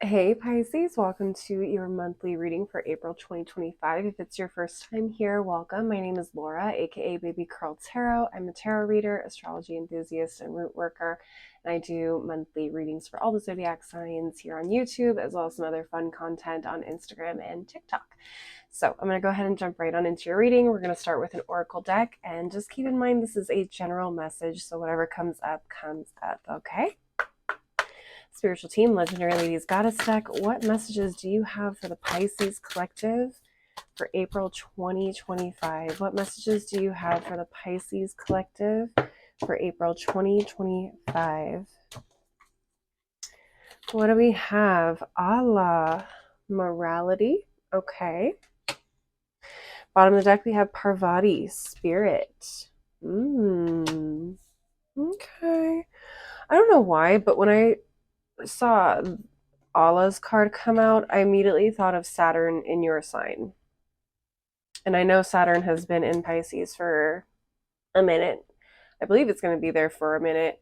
Hey Pisces, welcome to your monthly reading for April 2025. If it's your first time here, welcome. My name is Laura, aka Baby Curl Tarot. I'm a tarot reader, astrology enthusiast, and root worker. And I do monthly readings for all the zodiac signs here on YouTube, as well as some other fun content on Instagram and TikTok. So I'm going to go ahead and jump right on into your reading. We're going to start with an oracle deck, and just keep in mind this is a general message, so whatever comes up, okay? Spiritual team, Legendary Ladies Goddess deck, what messages do you have for the Pisces collective for April 2025? What messages do you have for the Pisces collective for April 2025? What do we have? Allah, morality. Okay. Bottom of the deck, we have Parvati, spirit. Okay. I don't know why, but when I saw Allah's card come out, I immediately thought of Saturn in your sign. And I know Saturn has been in Pisces for a minute. I believe it's going to be there for a minute.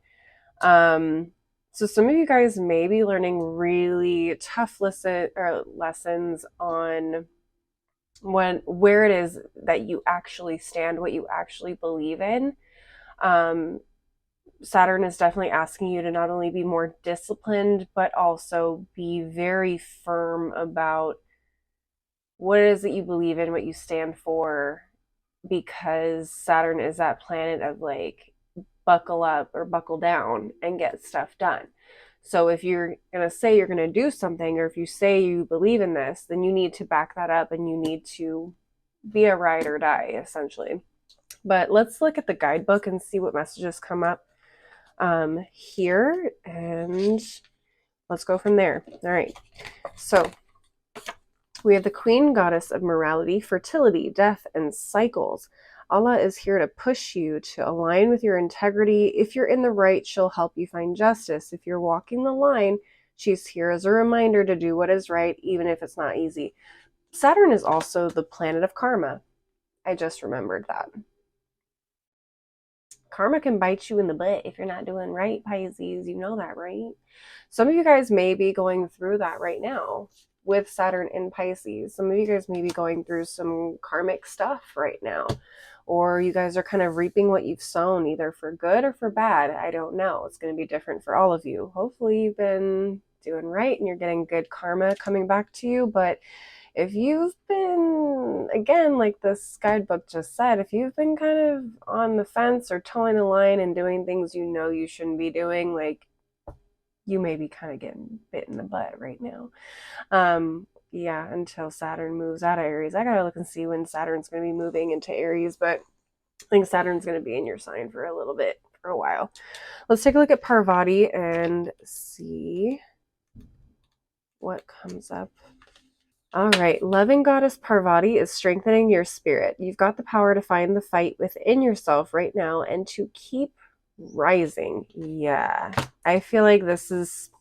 So some of you guys may be learning really tough lessons on where it is that you actually stand, what you actually believe in. Saturn is definitely asking you to not only be more disciplined, but also be very firm about what it is that you believe in, what you stand for, because Saturn is that planet of like buckle up or buckle down and get stuff done. So if you're going to say you're going to do something, or if you say you believe in this, then you need to back that up and you need to be a ride or die, essentially. But let's look at the guidebook and see what messages come up here, and let's go from there. All right. So we have the Queen Goddess of Morality, Fertility, Death, and Cycles. Allah is here to push you to align with your integrity. If you're in the right, she'll help you find justice. If you're walking the line, she's here as a reminder to do what is right, even if it's not easy. Saturn is also the planet of karma. I just remembered that. Karma can bite you in the butt if you're not doing right, Pisces. You know that, right? Some of you guys may be going through that right now with Saturn in Pisces. Some of you guys may be going through some karmic stuff right now. Or you guys are kind of reaping what you've sown, either for good or for bad. I don't know. It's going to be different for all of you. Hopefully you've been doing right and you're getting good karma coming back to you. But if you've been, again, like this guidebook just said, if you've been kind of on the fence or towing the line and doing things you know you shouldn't be doing, like you may be kind of getting bit in the butt right now. Yeah, until Saturn moves out of Aries. I gotta look and see when Saturn's going to be moving into Aries, but I think Saturn's going to be in your sign for a little bit, for a while. Let's take a look at Parvati and see what comes up. All right, loving goddess Parvati is strengthening your spirit. You've got the power to find the fight within yourself right now and to keep rising. Yeah, I feel like this is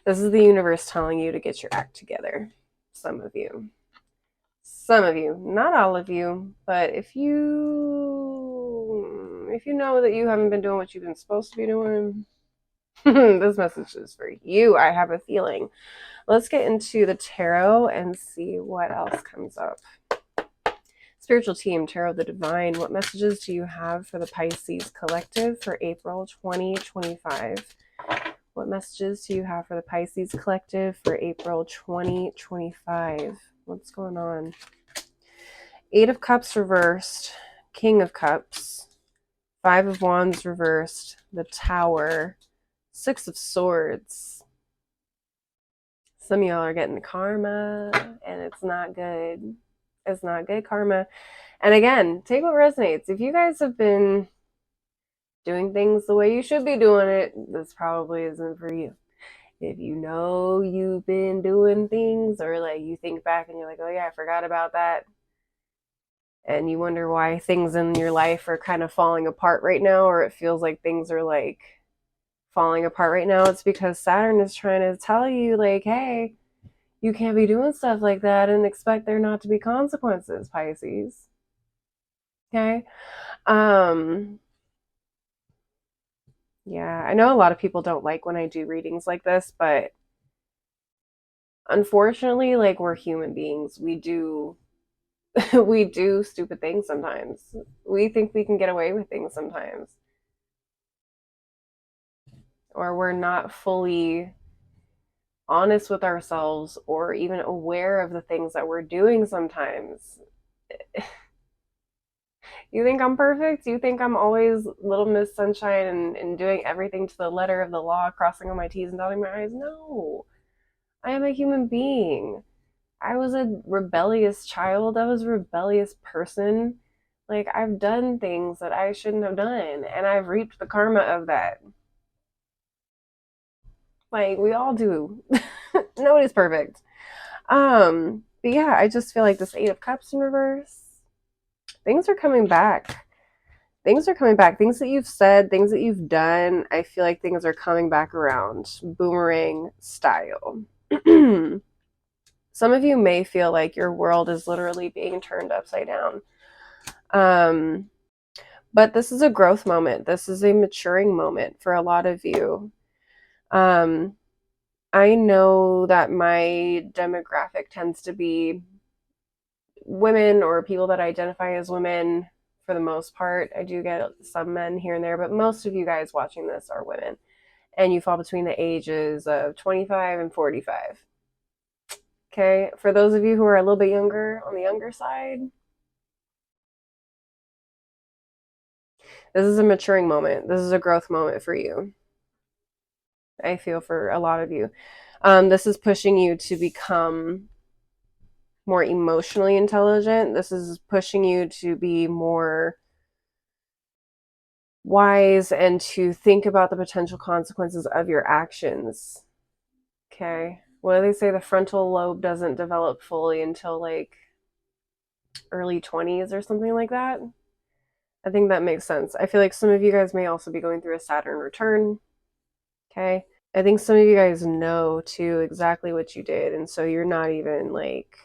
the universe telling you to get your act together. Some of you, not all of you, but if you know that you haven't been doing what you've been supposed to be doing, this message is for you. I have a feeling. Let's get into the tarot and see what else comes up. Spiritual team, Tarot of the Divine, what messages do you have for the Pisces collective for April 2025? What messages do you have for the Pisces collective for April 2025? What's going on? Eight of Cups reversed, King of Cups, Five of Wands reversed, the Tower, Six of Swords. Some of y'all are getting karma, and it's not good. It's not good karma. And again, take what resonates. If you guys have been doing things the way you should be doing it, this probably isn't for you. If you know you've been doing things, or like you think back and you're like, oh yeah, I forgot about that, and you wonder why things in your life are kind of falling apart right now, or it feels like things are like falling apart right now, it's because Saturn is trying to tell you, like, hey, you can't be doing stuff like that and expect there not to be consequences, Pisces. Okay? Yeah, I know a lot of people don't like when I do readings like this, but unfortunately, like, we're human beings. We do we do stupid things sometimes. We think we can get away with things sometimes. Or we're not fully honest with ourselves or even aware of the things that we're doing sometimes. You think I'm perfect? You think I'm always Little Miss Sunshine and doing everything to the letter of the law, crossing all my T's and dotting my I's? No. I am a human being. I was a rebellious child. I was a rebellious person. Like, I've done things that I shouldn't have done, and I've reaped the karma of that. Like, we all do. Nobody's perfect. But yeah, I just feel like this Eight of Cups in reverse, things are coming back. Things are coming back. Things that you've said, things that you've done, I feel like things are coming back around. Boomerang style. Some of you may feel like your world is literally being turned upside down. But this is a growth moment. This is a maturing moment for a lot of you. I know that my demographic tends to be women or people that identify as women for the most part. I do get some men here and there, but most of you guys watching this are women. And you fall between the ages of 25 and 45. Okay? For those of you who are a little bit younger, on the younger side, this is a maturing moment. This is a growth moment for you. I feel for a lot of you. This is pushing you to become more emotionally intelligent. This is pushing you to be more wise and to think about the potential consequences of your actions. Okay. What do they say? The frontal lobe doesn't develop fully until like early 20s or something like that. I think that makes sense. I feel like some of you guys may also be going through a Saturn return. Okay. I think some of you guys know too exactly what you did. And so you're not even like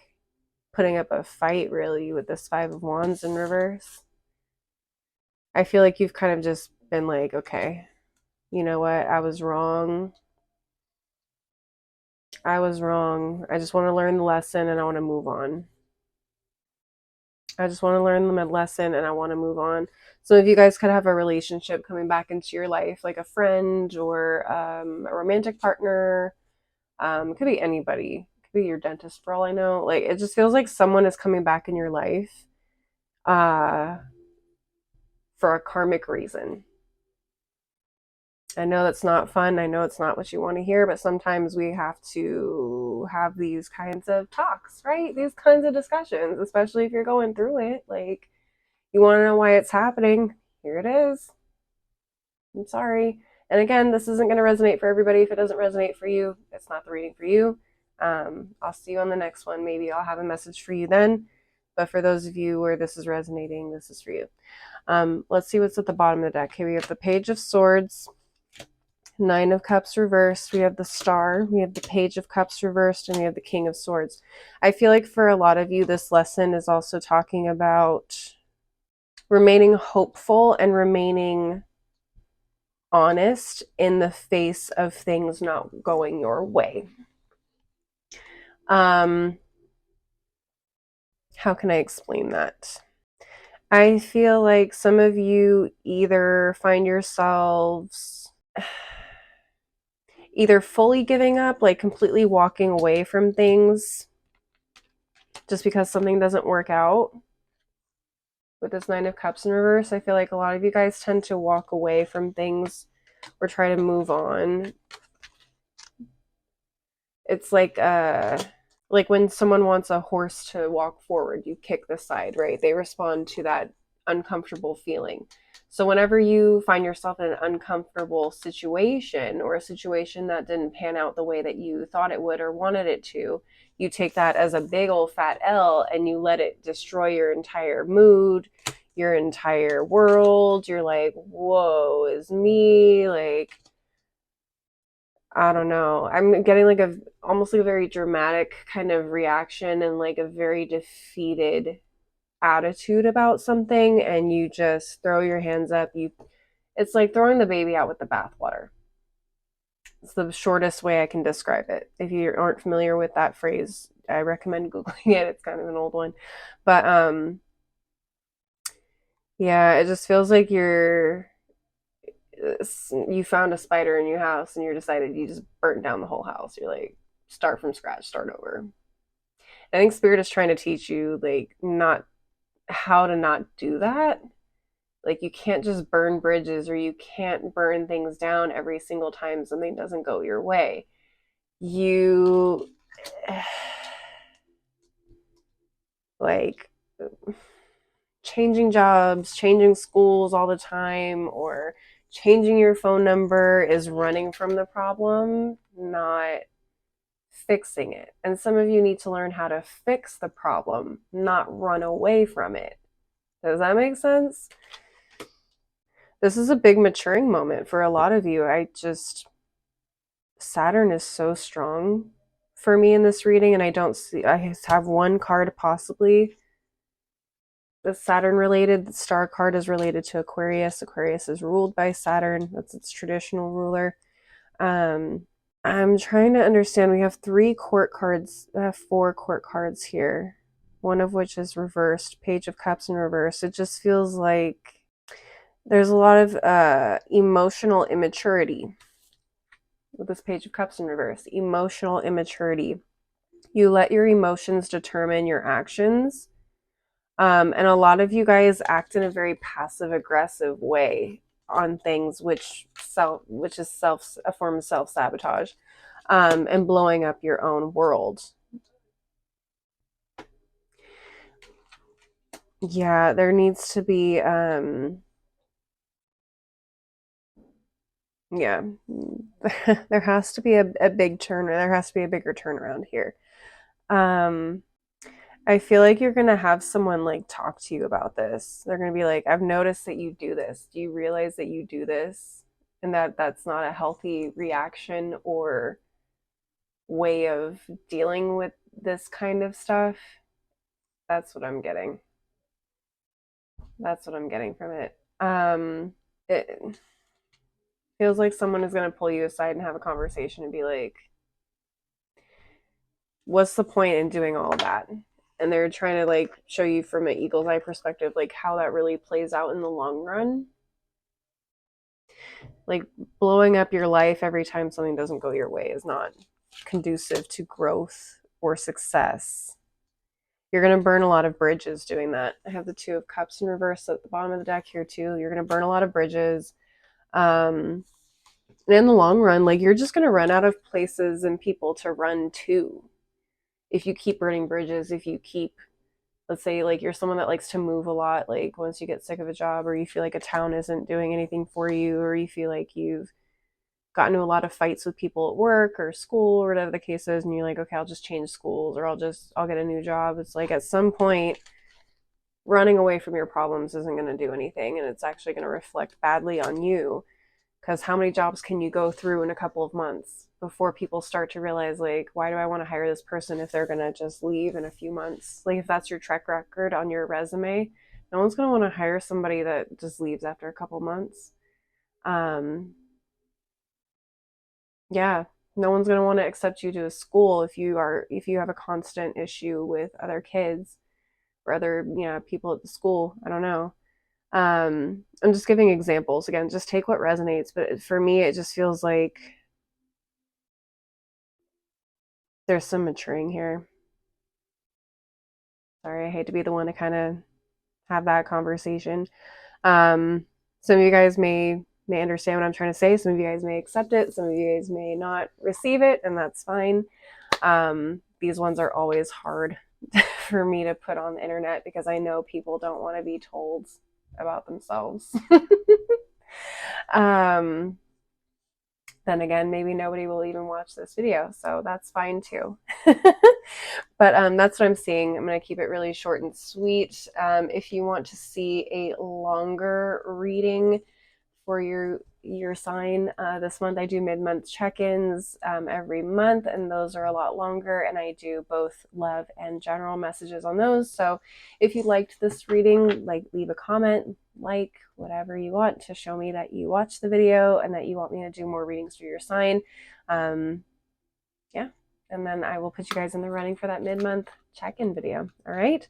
putting up a fight really with this Five of Wands in reverse. I feel like you've kind of just been like, okay, you know what? I was wrong. I was wrong. I just want to learn the lesson and I want to move on. I just want to learn the lesson and I want to move on. So if you guys could have a relationship coming back into your life, like a friend or a romantic partner, it could be anybody. It could be your dentist for all I know. Like, it just feels like someone is coming back in your life uh, for a karmic reason. I know that's not fun. I know it's not what you want to hear, but sometimes we have to have these kinds of talks, right? These kinds of discussions, especially if you're going through it. Like, you want to know why it's happening? Here it is. I'm sorry. And again, this isn't going to resonate for everybody. If it doesn't resonate for you, it's not the reading for you. I'll see you on the next one. Maybe I'll have a message for you then. But for those of you where this is resonating, this is for you. Let's see what's at the bottom of the deck. Okay, we have the Page of Swords, Nine of Cups reversed, we have the Star, we have the Page of Cups reversed, and we have the King of Swords. I feel like for a lot of you, this lesson is also talking about remaining hopeful and remaining honest in the face of things not going your way. How can I explain that? I feel like some of you either find yourselves either fully giving up, like completely walking away from things just because something doesn't work out. With this Nine of Cups in reverse, I feel like a lot of you guys tend to walk away from things or try to move on. It's like when someone wants a horse to walk forward, you kick the side, right? They respond to that uncomfortable feeling. So whenever you find yourself in an uncomfortable situation or a situation that didn't pan out the way that you thought it would or wanted it to, you take that as a big old fat L and you let it destroy your entire mood, your entire world. You're like, whoa, is me? Like, I don't know. I'm getting like a almost like a very dramatic kind of reaction and like a very defeated attitude about something, and you just throw your hands up. It's like throwing the baby out with the bathwater. It's the shortest way I can describe it. If you aren't familiar with that phrase, I recommend Googling it. It's kind of an old one. But yeah, it just feels like you found a spider in your house and you decided you just burnt down the whole house. You're like, start from scratch, start over. I think spirit is trying to teach you like not how to not do that. Like you can't just burn bridges or you can't burn things down every single time something doesn't go your way. You like changing jobs, changing schools all the time, or changing your phone number is running from the problem, not fixing it. And some of you need to learn how to fix the problem, not run away from it. Does that make sense? This is a big maturing moment for a lot of you. Saturn is so strong for me in this reading, and I have one card possibly that's Saturn related. The star card is related to Aquarius. Aquarius is ruled by Saturn. That's its traditional ruler. I'm trying to understand. We have 4 court cards here, one of which is reversed, Page of Cups in reverse. It just feels like there's a lot of emotional immaturity with this Page of Cups in reverse. Emotional immaturity. You let your emotions determine your actions. And a lot of you guys act in a very passive aggressive way on things, which is a form of self-sabotage, and blowing up your own world. Yeah, there needs to be yeah. There has to be a big turn, there has to be a bigger turnaround here. I feel like you're going to have someone like talk to you about this. They're going to be like, I've noticed that you do this. Do you realize that you do this? And that's not a healthy reaction or way of dealing with this kind of stuff. That's what I'm getting. That's what I'm getting from it. It feels like someone is going to pull you aside and have a conversation and be like, what's the point in doing all that? And they're trying to like show you from an eagle's eye perspective, like how that really plays out in the long run. Like blowing up your life every time something doesn't go your way is not conducive to growth or success. You're going to burn a lot of bridges doing that. I have the 2 of Cups in reverse at the bottom of the deck here too. You're going to burn a lot of bridges. And in the long run, like you're just going to run out of places and people to run to. If you keep burning bridges, if you keep, let's say like you're someone that likes to move a lot, like once you get sick of a job or you feel like a town isn't doing anything for you, or you feel like you've gotten into a lot of fights with people at work or school or whatever the case is, and you're like, okay, I'll just change schools or I'll get a new job. It's like at some point running away from your problems isn't going to do anything, and it's actually going to reflect badly on you, because how many jobs can you go through in a couple of months before people start to realize, like, why do I want to hire this person if they're going to just leave in a few months? Like, if that's your track record on your resume, no one's going to want to hire somebody that just leaves after a couple months. Yeah, no one's going to want to accept you to a school if you have a constant issue with other kids or other, people at the school. I don't know. I'm just giving examples. Again, just take what resonates, but for me it just feels like there's some maturing here. Sorry, I hate to be the one to kind of have that conversation. Some of you guys may understand what I'm trying to say. Some of you guys may accept it. Some of you guys may not receive it, and that's fine. These ones are always hard for me to put on the internet because I know people don't want to be told about themselves. Then again, maybe nobody will even watch this video, so that's fine too. But that's what I'm seeing. I'm going to keep it really short and sweet. If you want to see a longer reading for your sign this month, I do mid-month check-ins every month, and those are a lot longer, and I do both love and general messages on those. So if you liked this reading, like, leave a comment, like, whatever you want to show me that you watched the video and that you want me to do more readings for your sign. Yeah. And then I will put you guys in the running for that mid-month check-in video. All right.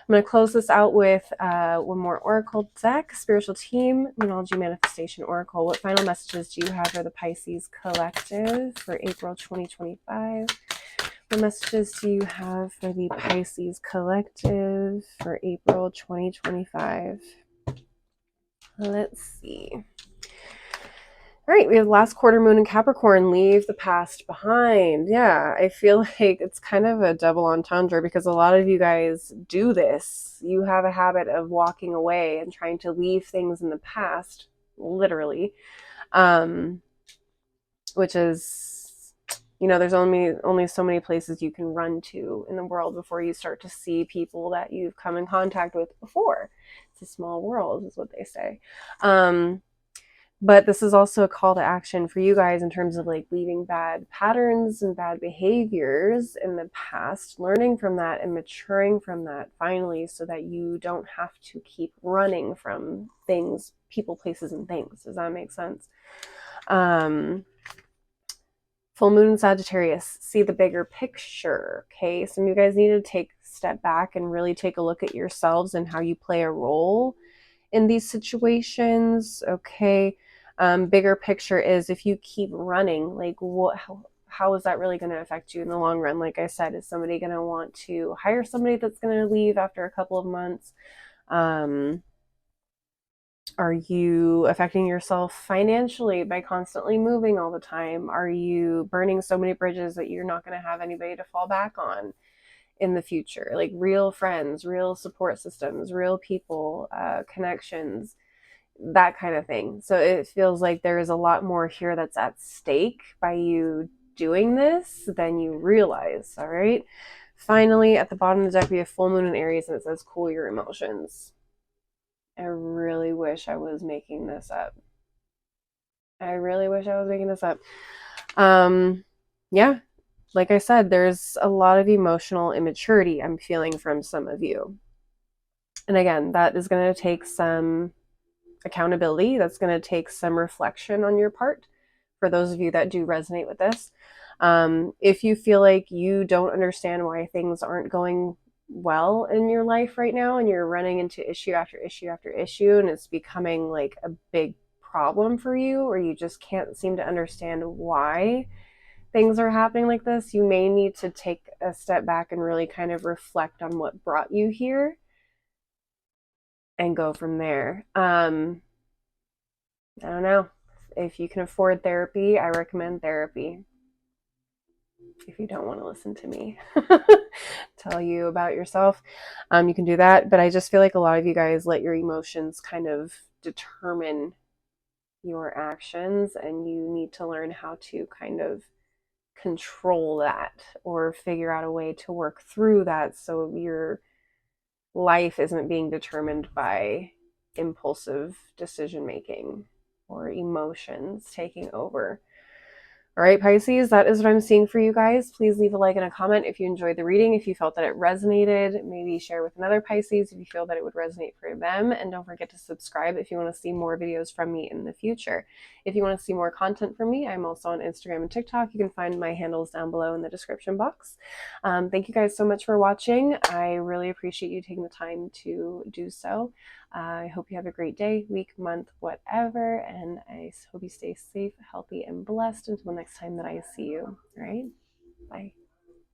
I'm going to close this out with one more Oracle deck, Spiritual Team, Moonology Manifestation Oracle. What final messages do you have for the Pisces Collective for April 2025? What messages do you have for the Pisces Collective for April 2025? Let's see. All right, we have last quarter moon in Capricorn, leave the past behind. Yeah, I feel like it's kind of a double entendre because a lot of you guys do this. You have a habit of walking away and trying to leave things in the past, literally, which is, there's only so many places you can run to in the world before you start to see people that you've come in contact with before. It's a small world, is what they say. But this is also a call to action for you guys in terms of like leaving bad patterns and bad behaviors in the past, learning from that and maturing from that finally, so that you don't have to keep running from things, people, places, and things. Does that make sense? Full moon in Sagittarius, see the bigger picture. Okay, some of you guys need to take a step back and really take a look at yourselves and how you play a role in these situations. Okay, bigger picture is if you keep running, like how is that really going to affect you in the long run? Like I said, is somebody going to want to hire somebody that's going to leave after a couple of months? Are you affecting yourself financially by constantly moving all the time? Are you burning so many bridges that you're not going to have anybody to fall back on in the future? Like real friends, real support systems, real people, connections, that kind of thing. So it feels like there is a lot more here that's at stake by you doing this than you realize. All right. Finally, at the bottom of the deck, we have full moon in Aries, and it says cool your emotions. I really wish I was making this up. Yeah, like I said, there's a lot of emotional immaturity I'm feeling from some of you. And again, that is going to take some accountability. That's going to take some reflection on your part for those of you that do resonate with this. If you feel like you don't understand why things aren't going well in your life right now and you're running into issue after issue after issue and it's becoming like a big problem for you, or you just can't seem to understand why things are happening like this, you may need to take a step back and really kind of reflect on what brought you here and go from there. I don't know. If you can afford therapy, I recommend therapy. If you don't want to listen to me tell you about yourself, you can do that. But I just feel like a lot of you guys let your emotions kind of determine your actions, and you need to learn how to kind of control that or figure out a way to work through that so your life isn't being determined by impulsive decision making or emotions taking over. All right, Pisces, that is what I'm seeing for you guys. Please leave a like and a comment if you enjoyed the reading, if you felt that it resonated. Maybe share with another Pisces if you feel that it would resonate for them. And don't forget to subscribe if you want to see more videos from me in the future. If you want to see more content from me, I'm also on Instagram and TikTok. You can find my handles down below in the description box. Thank you guys so much for watching. I really appreciate you taking the time to do so. I hope you have a great day, week, month, whatever, and I hope you stay safe, healthy, and blessed until the next time that I see you. All right?